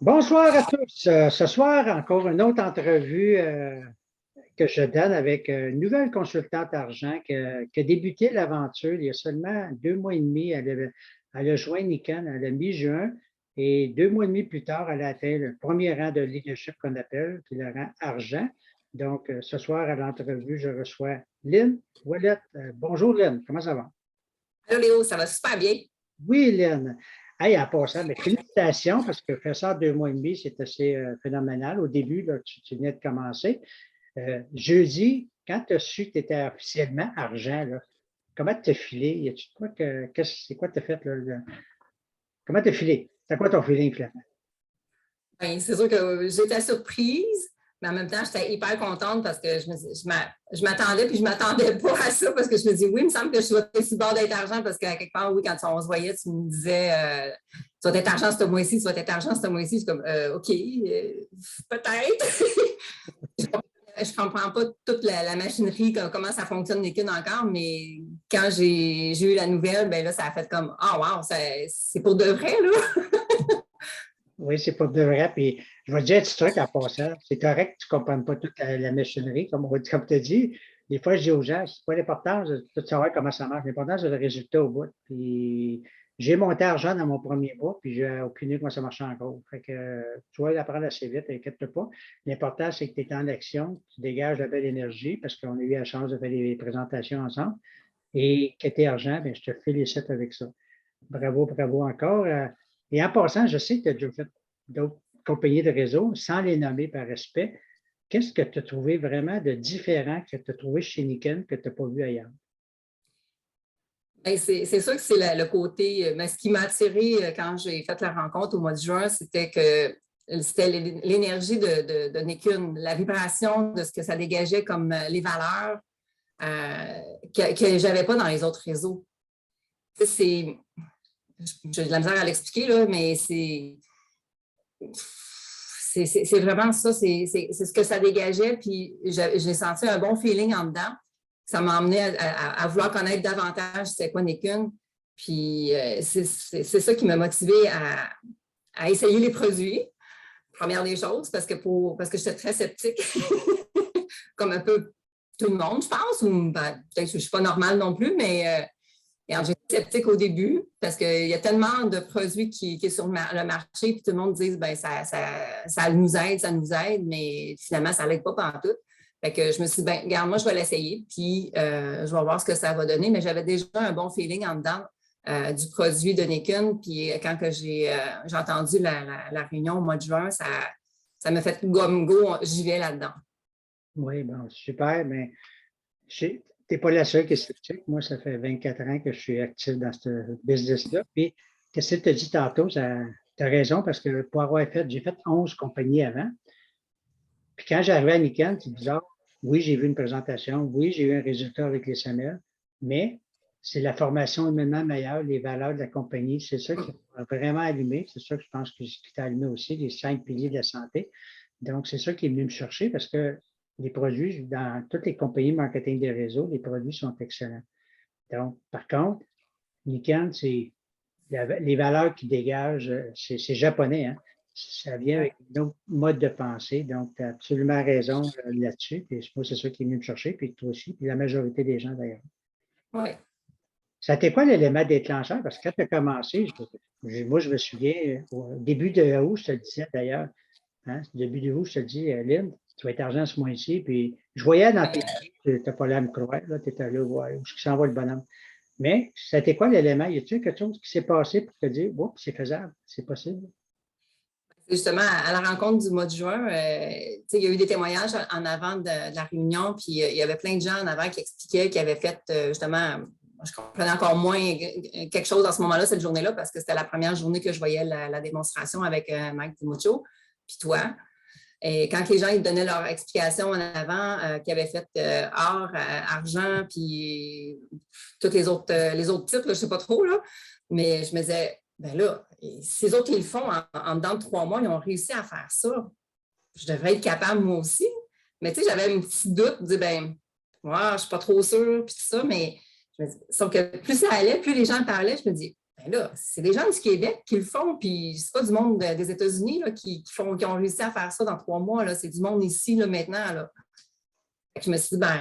Bonsoir à tous. Ce soir, encore une autre entrevue que je donne avec une nouvelle consultante argent qui a débuté l'aventure il y a seulement 2 mois et demi. Elle a joint Nikon à la mi-juin et 2 mois et demi plus tard, elle a atteint le premier rang de leadership qu'on appelle, qui est le rang argent. Donc, ce soir, à l'entrevue, je reçois Lynn Ouellette. Bonjour Lynn, comment ça va? Allô Léo, ça va super bien. Oui, Lynn. Hey, en passant, mais félicitations parce que faire ça en 2 mois et demi, c'est assez phénoménal. Au début, là, tu venais de commencer. Jeudi, quand tu as su que tu étais officiellement argent, là, comment tu as filé? Y a-tu de quoi c'est quoi tu as fait là? Comment tu as filé? C'est quoi ton feeling, finalement? Ben, c'est sûr que j'étais surprise, mais en même temps, j'étais hyper contente parce que je m'attendais puis je ne m'attendais pas à ça parce que je me dis, oui, il me semble que je suis sur le bord d'être argent parce qu'à quelque part, oui, quand on se voyait, tu me disais, tu vas être argent ce mois-ci, tu vas être argent ce mois-ci. Je suis comme, OK, peut-être. Je ne comprends pas toute la machinerie, comment ça fonctionne l'équipe encore, mais quand j'ai eu la nouvelle, ben là, ça a fait comme, ah, wow, c'est pour de vrai, là. Oui, c'est pas de vrai. Puis, je vais te dire un petit truc en passant. C'est correct que tu ne comprennes pas toute la machinerie, comme tu as dit. Des fois, je dis aux gens, c'est pas l'important de savoir comment ça marche. L'important, c'est le résultat au bout. Puis, j'ai monté argent dans mon premier mois, puis j'ai aucune idée comment ça marchait encore. Fait que tu vas l'apprendre assez vite, inquiète pas. L'important, c'est que tu es en action, tu dégages de la belle énergie, parce qu'on a eu la chance de faire des présentations ensemble. Et que tu es argent, bien, je te félicite avec ça. Bravo, bravo encore. Et en passant, je sais que tu as déjà fait d'autres compagnies de réseau, sans les nommer par respect. Qu'est-ce que tu as trouvé vraiment de différent que tu as trouvé chez Nikon que tu n'as pas vu ailleurs? Ben, c'est sûr que c'est le côté, mais ce qui m'a attiré quand j'ai fait la rencontre au mois de juin, c'était que c'était l'énergie de Nikon, la vibration de ce que ça dégageait comme les valeurs que je n'avais pas dans les autres réseaux. C'est, j'ai de la misère à l'expliquer, là, mais c'est vraiment ça, c'est ce que ça dégageait, puis j'ai senti un bon feeling en dedans. Ça m'a emmené à vouloir connaître davantage c'est quoi Nikon. Puis c'est ça qui m'a motivé à essayer les produits, première des choses, parce que j'étais très sceptique, comme un peu tout le monde, je pense, ou ben, peut-être que je ne suis pas normale non plus, mais j'étais sceptique au début parce qu'il y a tellement de produits qui sont sur le marché, puis tout le monde dit ben ça nous aide, mais finalement, ça ne l'aide pas pantoute. Fait que je me suis dit, ben, regarde, moi, je vais l'essayer, puis je vais voir ce que ça va donner. Mais j'avais déjà un bon feeling en dedans du produit de Nikon. Puis quand j'ai entendu la réunion au mois de juin, ça m'a fait go, j'y vais là-dedans. Oui, bon, super, mais tu n'es pas la seule qui est sceptique. Moi, ça fait 24 ans que je suis actif dans ce business-là. Puis, qu'est-ce que tu as dit tantôt? Tu as raison, parce que pour avoir j'ai fait 11 compagnies avant. Puis quand j'arrivais à Nikon, c'est bizarre. Oui, j'ai vu une présentation. Oui, j'ai eu un résultat avec les SML, mais c'est la formation humainement meilleure, les valeurs de la compagnie. C'est ça qui m'a vraiment allumé. C'est ça que je pense qui t'a allumé aussi, les 5 piliers de la santé. Donc, c'est ça qui est venu me chercher parce que les produits, dans toutes les compagnies marketing des réseaux, les produits sont excellents. Donc, par contre, Nikon, c'est les valeurs qui dégagent, c'est japonais, hein? Ça vient avec un autre mode de pensée. Donc, tu as absolument raison là-dessus. Puis moi, c'est ça qui est venu me chercher, puis toi aussi, puis la majorité des gens d'ailleurs. Oui. Ça a été quoi l'élément déclencheur? Parce que quand tu as commencé, moi, je me souviens, au début de août, je te le disais d'ailleurs, hein, début de août, je te le dis, Lynn, tu vas être argent ce mois-ci. Puis je voyais dans tes yeux, tu n'étais pas là à me croire, tu étais là, ouais, où s'en va le bonhomme. Mais ça a été quoi l'élément? Y a-t-il quelque chose qui s'est passé pour te dire, oups, c'est faisable, c'est possible? Justement, à la rencontre du mois de juin, il y a eu des témoignages en avant de la réunion, puis il y avait plein de gens en avant qui expliquaient qu'ils avaient fait justement, je comprenais encore moins quelque chose à ce moment-là, cette journée-là, parce que c'était la première journée que je voyais la démonstration avec Mike DiMuccio, puis toi. Et quand les gens ils donnaient leur explication en avant, qu'ils avaient fait or, argent, puis tous les autres titres, là, je ne sais pas trop, là, mais je me disais, ben là, ces autres, ils le font en dedans de 3 mois, ils ont réussi à faire ça. Je devrais être capable, moi aussi. Mais tu sais, j'avais un petit doute, de dire, ben, ouais, je ne suis pas trop sûre, puis tout ça, mais sauf que plus ça allait, plus les gens parlaient, je me dis, ben Ben là, c'est des gens du Québec qui le font, puis c'est pas du monde des États-Unis là, qui ont réussi à faire ça dans 3 mois. Là. C'est du monde ici, là, maintenant. Là. Je me suis dit, ben,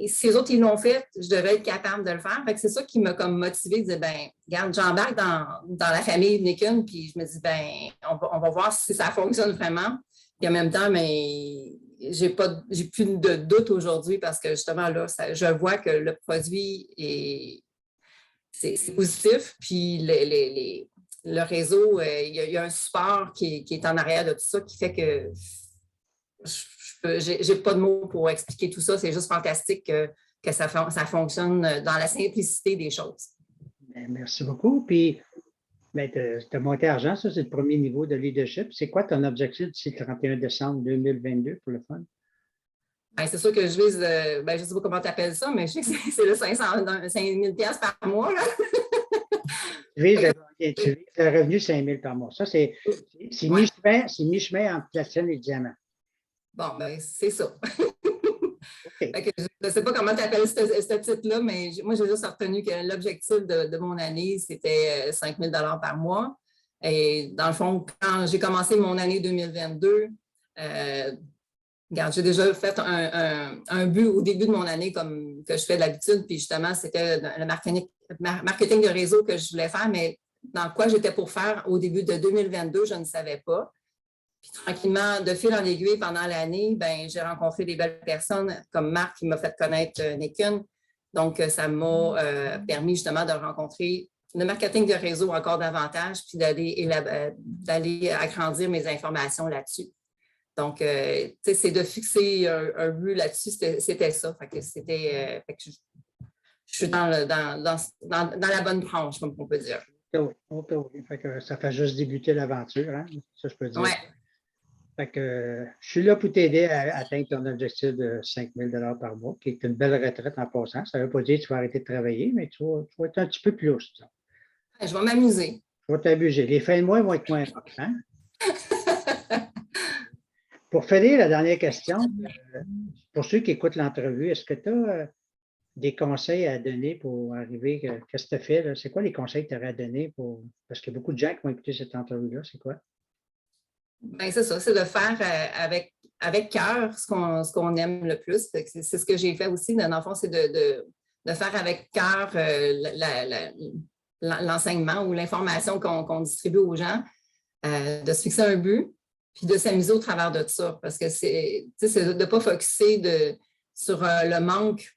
si les autres, ils l'ont fait, je devrais être capable de le faire. Fait que c'est ça qui m'a comme motivée de dire, ben, regarde, j'embarque dans la famille Nikken, puis je me dis, ben, on va voir si ça fonctionne vraiment. Puis en même temps, mais j'ai plus de doute aujourd'hui parce que justement, là, je vois que le produit c'est positif. Puis le réseau, il y a un support qui est en arrière de tout ça qui fait que je n'ai pas de mots pour expliquer tout ça. C'est juste fantastique que ça fonctionne dans la simplicité des choses. Bien, merci beaucoup. Puis, tu as monté argent, ça, c'est le premier niveau de leadership. C'est quoi ton objectif d'ici le 31 décembre 2022 pour le fun? Ben, c'est sûr que je vise, je ne sais pas comment tu appelles ça, mais je sais que c'est le 5 000 $ par mois. Là. Tu vises le revenu 5 000 par mois. Ça, c'est mi-chemin entre platine et diamant. Bon, ben, c'est ça. Okay. Je ne sais pas comment tu appelles ce titre-là, mais moi, j'ai juste retenu que l'objectif de mon année, c'était 5 000 $ par mois. Et dans le fond, quand j'ai commencé mon année 2022, regarde, j'ai déjà fait un but au début de mon année comme que je fais d'habitude, puis justement, c'était le marketing de réseau que je voulais faire, mais dans quoi j'étais pour faire au début de 2022, je ne savais pas. Puis tranquillement, de fil en aiguille, pendant l'année, ben, j'ai rencontré des belles personnes comme Marc qui m'a fait connaître Nikken. Donc, ça m'a permis justement de rencontrer le marketing de réseau encore davantage, puis d'aller agrandir mes informations là-dessus. Donc, c'est de fixer un but là-dessus, c'était ça. Fait que je suis dans la bonne branche, comme on peut dire. Oui. Fait que ça fait juste débuter l'aventure, hein? Ça, je peux dire. Oui. Fait que je suis là pour t'aider à atteindre ton objectif de 5 000 $ par mois, qui est une belle retraite en passant. Ça ne veut pas dire que tu vas arrêter de travailler, mais tu vas être un petit peu plus. Ça. Je vais m'amuser. Tu vas t'amuser. Les fins de mois vont être moins rares. Hein? Pour finir, la dernière question, pour ceux qui écoutent l'entrevue, est-ce que tu as des conseils à donner pour arriver? Qu'est-ce que tu as fait? C'est quoi les conseils que tu aurais à donner pour. Parce qu'il y a beaucoup de gens qui vont écouter cette entrevue-là, c'est quoi? Bien, c'est ça, c'est de faire avec cœur ce qu'on aime le plus. C'est ce que j'ai fait aussi. Dans le fond, c'est de faire avec cœur l'enseignement ou l'information qu'on distribue aux gens, de se fixer un but, puis de s'amuser au travers de ça. Parce que c'est de ne pas focusser sur un manque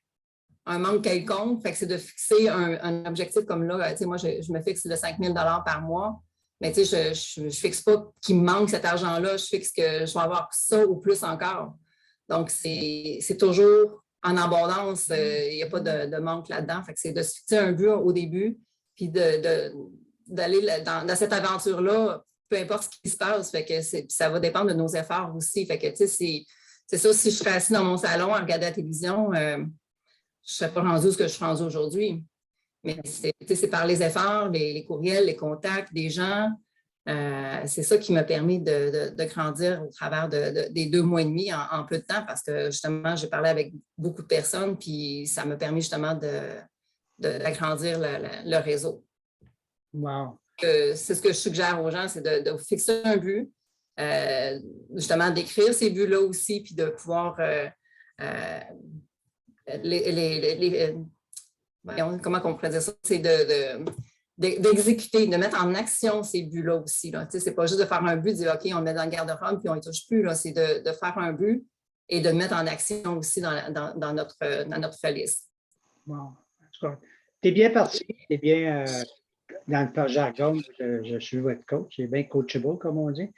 quelconque. Fait que c'est de fixer un objectif comme là. Moi, je me fixe le 5 000 $ par mois. Mais tu sais, je ne fixe pas qu'il me manque cet argent-là, je fixe que je vais avoir ça ou plus encore. Donc, c'est toujours en abondance, il n'y a pas de manque là-dedans. Fait que c'est de se fixer un but au début, puis d'aller dans cette aventure-là, peu importe ce qui se passe. Fait que ça va dépendre de nos efforts aussi. Fait que tu sais, c'est ça, si je serais assis dans mon salon à regarder la télévision, je ne serais pas rendue ce que je suis rendue aujourd'hui. Mais c'est par les efforts, les courriels, les contacts des gens. C'est ça qui m'a permis de grandir au travers des 2 mois et demi en peu de temps parce que justement, j'ai parlé avec beaucoup de personnes puis ça m'a permis justement d'agrandir le réseau. Wow. C'est ce que je suggère aux gens, c'est de fixer un but, justement d'écrire ces buts-là aussi puis de pouvoir comment on pourrait dire ça? C'est d'exécuter, de mettre en action ces buts-là aussi. Ce n'est pas juste de faire un but, de dire OK, on le met dans le garde-robe puis on ne touche plus. C'est de faire un but et de le mettre en action aussi dans notre liste. Wow. Tu es bien parti, tu es bien dans le jargon, je suis votre coach, c'est bien coachable, comme on dit.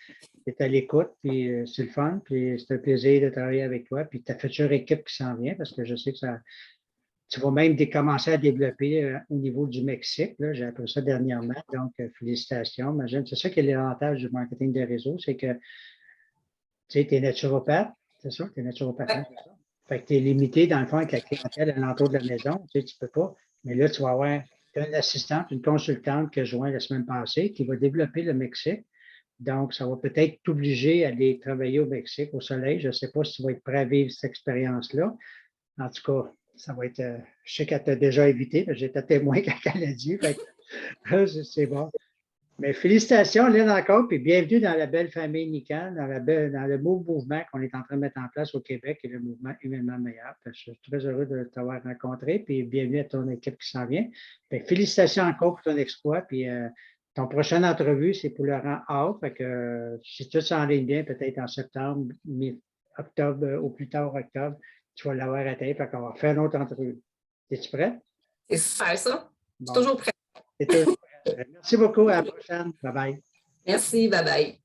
Tu es à l'écoute, puis c'est le fun, puis c'est un plaisir de travailler avec toi, puis ta future équipe qui s'en vient, parce que je sais que tu vas même commencer à développer au niveau du Mexique. J'ai appris ça dernièrement, donc félicitations. Imagine, c'est ça qui est l'avantage du marketing de réseau, c'est que tu es naturopathe, c'est ça? Tu es naturopathe, c'est ça? Fait que tu es limité, dans le fond, avec la clientèle alentour de la maison. Tu ne peux pas. Mais là, tu vas avoir une assistante, une consultante que je joins la semaine passée qui va développer le Mexique. Donc, ça va peut-être t'obliger à aller travailler au Mexique, au soleil. Je ne sais pas si tu vas être prêt à vivre cette expérience-là. En tout cas, ça va être. Je sais qu'elle t'a déjà invité, j'étais témoin quand elle a dit. C'est bon. Mais félicitations, Lynn, encore, puis bienvenue dans la belle famille Nican, dans le beau mouvement qu'on est en train de mettre en place au Québec, et le mouvement Humainement Meilleur. Je suis très heureux de t'avoir rencontré, puis bienvenue à ton équipe qui s'en vient. Puis félicitations encore pour ton exploit, puis ton prochaine entrevue, c'est pour le rang A. Fait que si tout s'enligne bien, peut-être en septembre, mi-octobre, au plus tard octobre, tu vas l'avoir atteint, fait qu'on va faire une autre entrevue. Es-tu prêt? C'est super ça. Je suis Bon, toujours prête. c'est toujours prêt. Merci beaucoup, à la prochaine. Bye bye. Merci, bye bye.